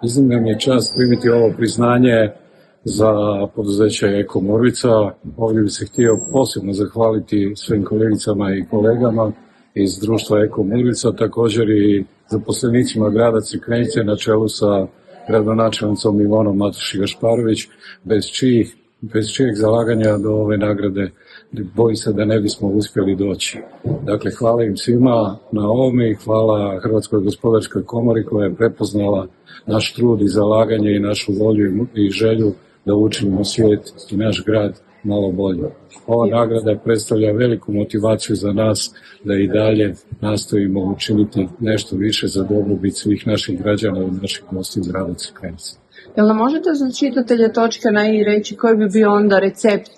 Iznimna mi je čast primiti ovo priznanje za poduzeće Eko Murvica. Ovdje bi se htio posebno zahvaliti svim kolegicama i kolegama iz društva Eko Murvica, također i zaposlenicima grada Crikvenice na čelu sa gradonačelnicom Ivonom Matušić-Gašparović, bez čijeg zalaganja do ove nagrade bojim se da ne bismo uspjeli doći. Dakle, hvala im svima na ovome i hvala Hrvatskoj gospodarskoj komori koja je prepoznala naš trud i zalaganje i našu volju i želju da učinimo svijet i naš grad malo bolje. Ova nagrada predstavlja veliku motivaciju za nas da i dalje nastojimo učiniti nešto više za dobrobit svih naših građana i naših gostiju iz grada Crikvenice. Jel nam možete za čitatelje točke na i reći koji bi bio onda recept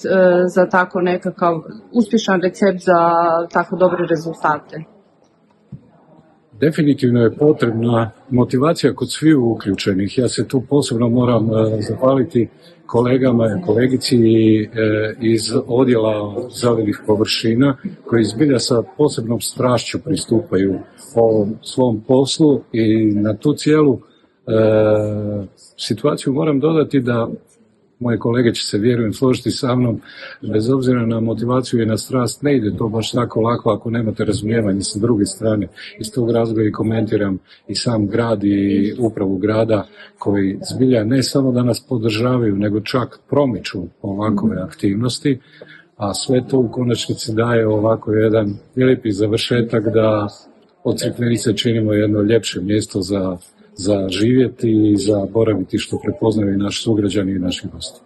za tako nekakav uspješan recept za tako dobre rezultate? Definitivno je potrebna motivacija kod svih uključenih. Ja se tu posebno moram zahvaliti kolegama i kolegici iz odjela zelenih površina koji zbilja sa posebnom strašću pristupaju ovom svom poslu i na tu cijelu situaciju moram dodati da moje kolege će se, vjerujem, složiti sa mnom, bez obzira na motivaciju i na strast, ne ide to baš tako lako ako nemate razumijevanje sa druge strane. Iz tog razloga i komentiram i sam grad i upravu grada koji zbilja ne samo da nas podržavaju, nego čak promiču ovakove aktivnosti, a sve to u konačnici daje ovako jedan lijepi završetak da od Crikvenice činimo jedno ljepše mjesto za živjeti i za boraviti što prepoznaju i naši sugrađani i naši gosti.